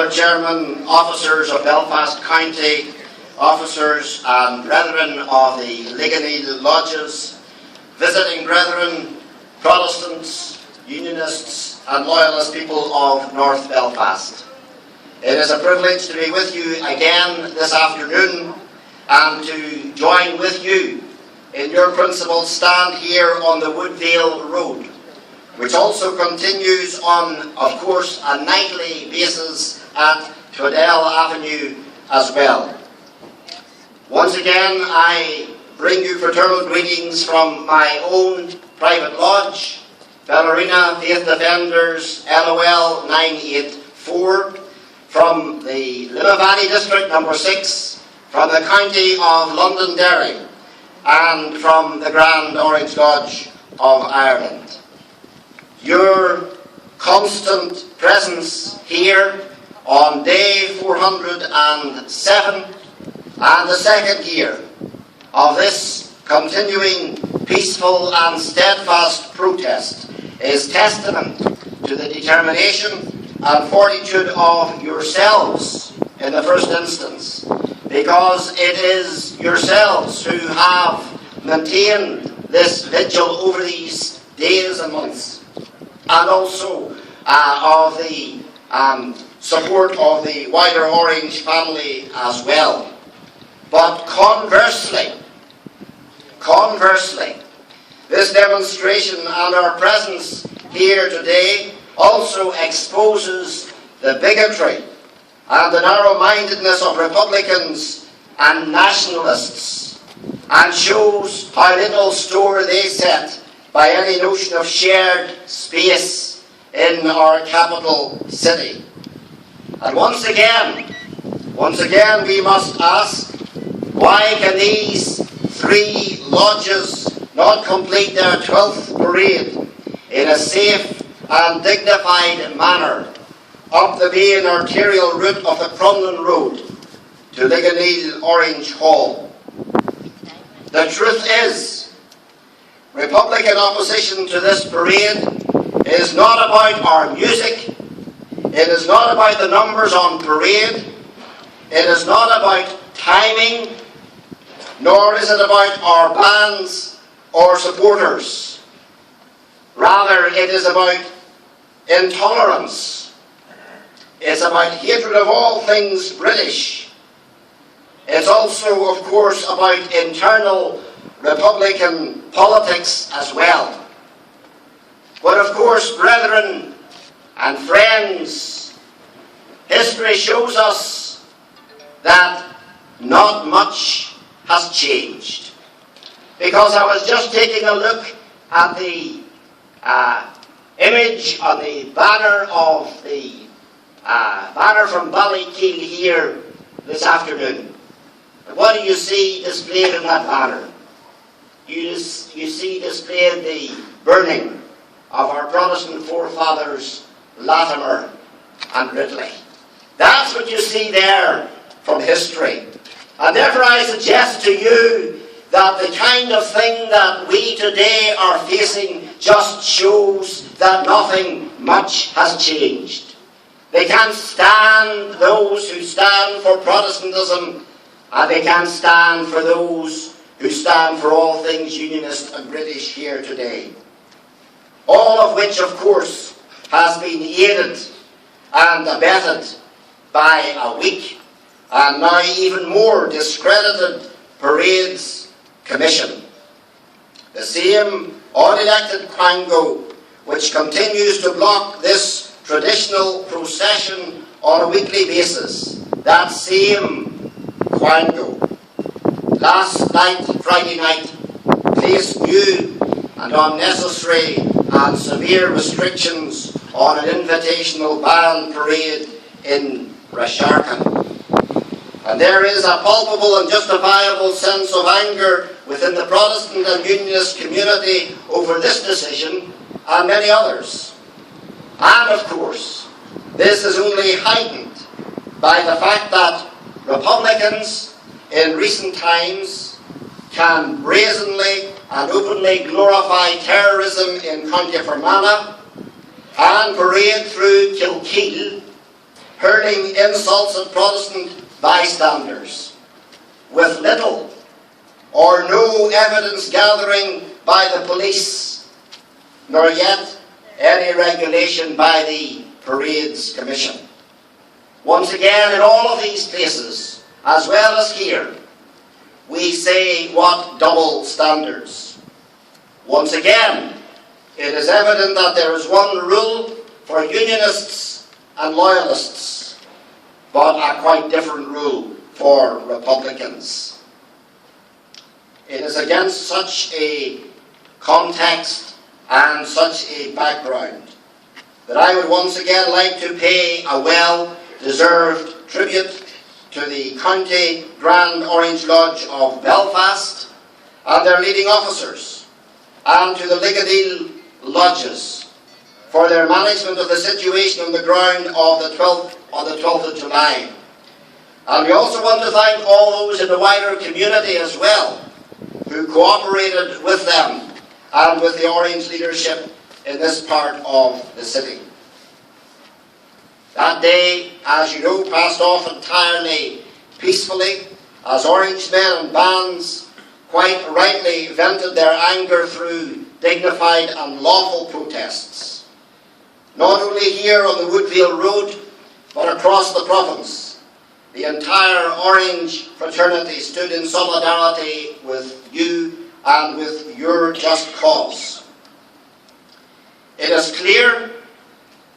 Lord Chairman, officers of Belfast County, officers and brethren of the Ligonil Lodges, visiting brethren, Protestants, Unionists and Loyalist people of North Belfast. It is a privilege to be with you again this afternoon and to join with you in your principal stand here on the Woodvale Road, which also continues on, of course, a nightly basis at Tweddell Avenue as well. Once again, I bring you fraternal greetings from my own private lodge, Ballerina Faith Defenders LOL 984, from the Limavady District number 6, from the County of Londonderry, and from the Grand Orange Lodge of Ireland. Your constant presence here on day 407 and the second year of this continuing peaceful and steadfast protest is testament to the determination and fortitude of yourselves in the first instance, because it is yourselves who have maintained this vigil over these days and months, and also of the support of the wider Orange family as well. But conversely, this demonstration and our presence here today also exposes the bigotry and the narrow-mindedness of Republicans and nationalists, and shows how little store they set by any notion of shared space in our capital city. And once again we must ask, why can these three lodges not complete their 12th parade in a safe and dignified manner up the main arterial route of the Crumlin Road to Ligonil Orange Hall? The truth is, Republican opposition to this parade is not about our music, it is not about the numbers on parade, it is not about timing, nor is it about our bands or supporters. Rather, it is about intolerance. It's about hatred of all things British. It's also, of course, about internal Republican politics as well. But of course, brethren and friends, history shows us that not much has changed. Because I was just taking a look at the image on the banner of the banner from Ballykeel here this afternoon. And what do you see displayed in that banner? You see displayed the burning of our Protestant forefathers, Latimer and Ridley. That's what you see there from history. And therefore I suggest to you that the kind of thing that we today are facing just shows that nothing much has changed. They can't stand those who stand for Protestantism, and they can't stand for those who stand for all things Unionist and British here today. All of which, of course, has been aided and abetted by a weak and now even more discredited Parades Commission. The same unelected quango which continues to block this traditional procession on a weekly basis, that same quango, last night, Friday night, placed new and unnecessary and severe restrictions on an invitational band parade in Rasharkan. And there is a palpable and justifiable sense of anger within the Protestant and Unionist community over this decision and many others. And of course, this is only heightened by the fact that Republicans in recent times can brazenly and openly glorify terrorism in County Fermanagh and parade through Kilkeel hurling insults at Protestant bystanders, with little or no evidence gathering by the police, nor yet any regulation by the Parades Commission. Once again, in all of these places, as well as here, we say what double standards. Once again, it is evident that there is one rule for Unionists and Loyalists, but a quite different rule for Republicans. It is against such a context and such a background that I would once again like to pay a well-deserved tribute to the County Grand Orange Lodge of Belfast and their leading officers, and to the Ligadeel lodges for their management of the situation on the ground of the 12th of July. And we also want to thank all those in the wider community as well who cooperated with them and with the Orange leadership in this part of the city. That day, as you know, passed off entirely peacefully as Orange men and bands quite rightly vented their anger through dignified and lawful protests. Not only here on the Woodvale Road, but across the province, the entire Orange fraternity stood in solidarity with you and with your just cause. It is clear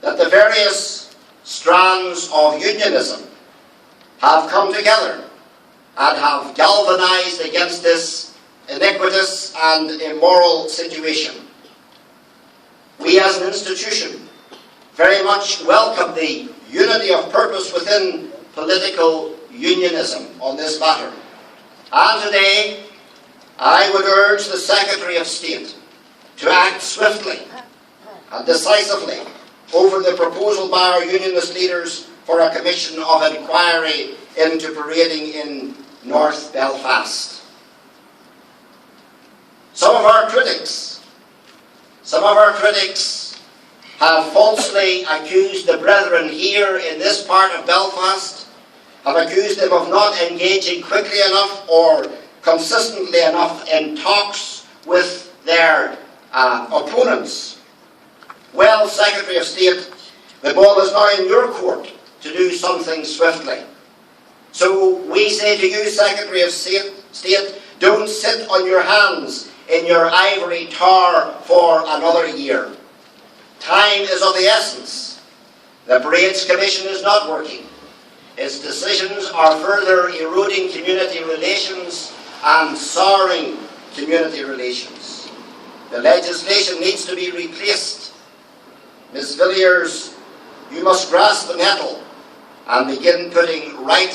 that the various strands of unionism have come together and have galvanized against this iniquitous and immoral situation. We as an institution very much welcome the unity of purpose within political unionism on this matter. And today, I would urge the Secretary of State to act swiftly and decisively over the proposal by our unionist leaders for a commission of inquiry into parading in North Belfast. Some of our critics have falsely accused the brethren here in this part of Belfast, have accused them of not engaging quickly enough or consistently enough in talks with their opponents. Well, Secretary of State, the ball is now in your court to do something swiftly. So we say to you, Secretary of State, don't sit on your hands in your ivory tower for another year. Time is of the essence. The Parades Commission is not working. Its decisions are further eroding community relations and souring community relations. The legislation needs to be replaced. Ms. Villiers, you must grasp the nettle and begin putting right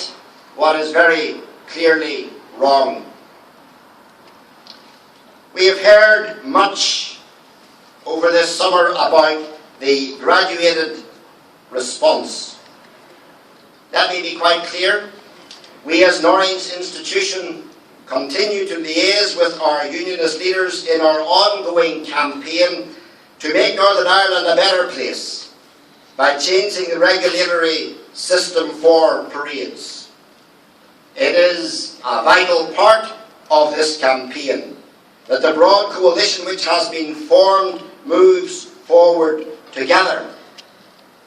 what is very clearly wrong. We have heard much over this summer about the graduated response. Let me be quite clear. We as an Orange institution continue to liaise with our unionist leaders in our ongoing campaign to make Northern Ireland a better place by changing the regulatory system for parades. It is a vital part of this campaign that the broad coalition which has been formed moves forward together.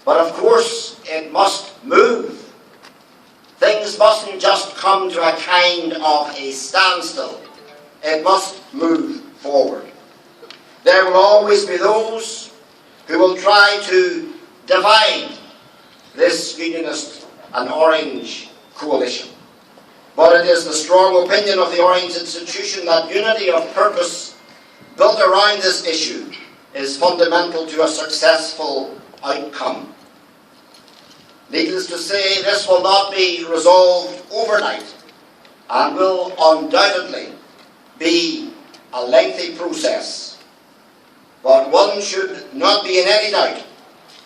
But of course, it must move. Things mustn't just come to a kind of a standstill. It must move forward. There will always be those who will try to divide this Unionist and Orange coalition. But it is the strong opinion of the Orange institution that unity of purpose built around this issue is fundamental to a successful outcome. Needless to say, this will not be resolved overnight and will undoubtedly be a lengthy process. But one should not be in any doubt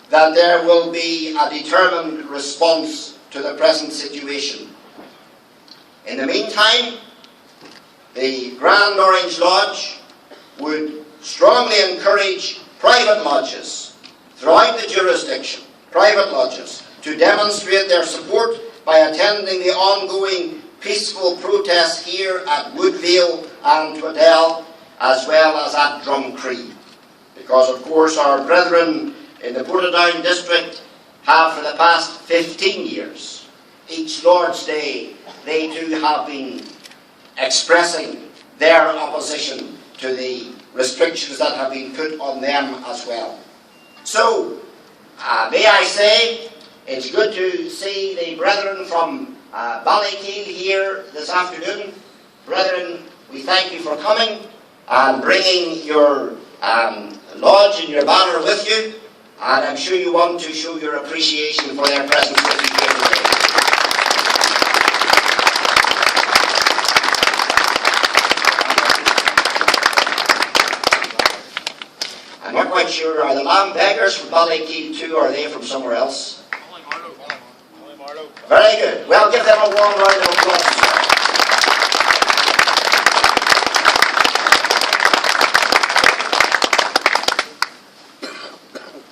that there will be a determined response to the present situation. In the meantime, the Grand Orange Lodge would strongly encourage private lodges throughout the jurisdiction, to demonstrate their support by attending the ongoing peaceful protest here at Woodvale and Tweddell, as well as at Drumcree. Because, of course, our brethren in the Portadown district have for the past 15 years, each Lord's Day, they too have been expressing their opposition to the restrictions that have been put on them as well. So, may I say, it's good to see the brethren from Ballykeel here this afternoon. Brethren, we thank you for coming and bringing your lodge and your banner with you, and I'm sure you want to show your appreciation for their presence with you here today. I'm not quite sure, are the lamb beggars from Ballykeel too, or are they from somewhere else? Very good. Well, give them a warm round of applause.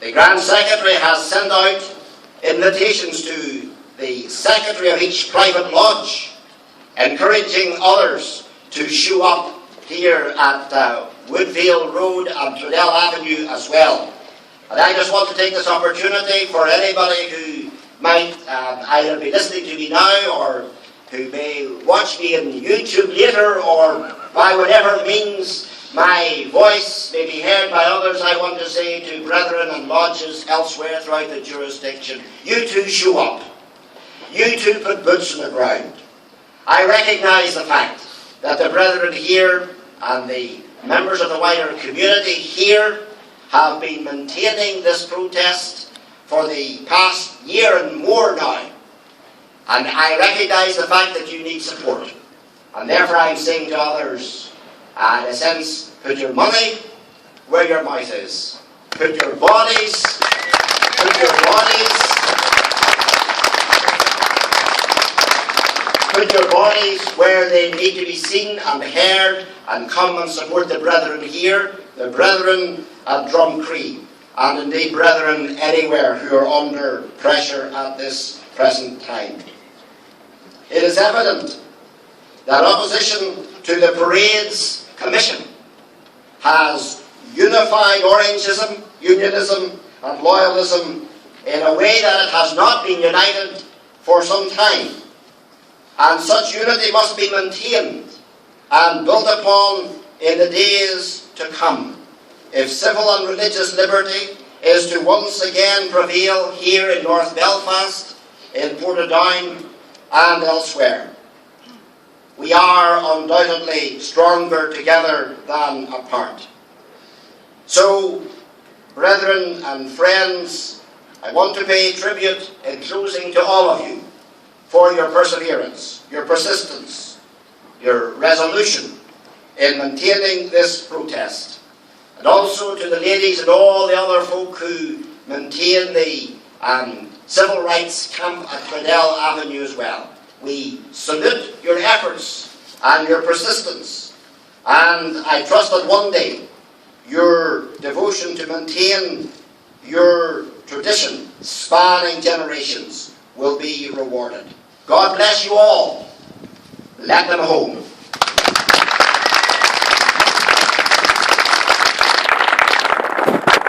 The Grand Secretary has sent out invitations to the Secretary of each private lodge, encouraging others to show up here at Woodvale Road and Tweddell Avenue as well. And I just want to take this opportunity for anybody who might either be listening to me now or who may watch me on YouTube later, or by whatever means my voice may be heard by others. I want to say to brethren and lodges elsewhere throughout the jurisdiction, you too show up. You too put boots on the ground. I recognise the fact that the brethren here and the members of the wider community here have been maintaining this protest for the past year and more now. And I recognise the fact that you need support. And therefore I'm saying to others, in a sense, put your money where your mouth is. Put your bodies where they need to be seen and heard, and come and support the brethren here, the brethren at Drumcree, and indeed brethren anywhere who are under pressure at this present time. It is evident that opposition to the Parades Commission has unified Orangeism, unionism and loyalism in a way that it has not been united for some time. And such unity must be maintained and built upon in the days to come, if civil and religious liberty is to once again prevail here in North Belfast, in Portadown and elsewhere. We are undoubtedly stronger together than apart. So, brethren and friends, I want to pay tribute in closing to all of you for your perseverance, your persistence, your resolution in maintaining this protest. And also to the ladies and all the other folk who maintain the civil rights camp at Tweddell Avenue as well. We salute your efforts and your persistence, and I trust that one day your devotion to maintain your tradition spanning generations will be rewarded. God bless you all. Let them home.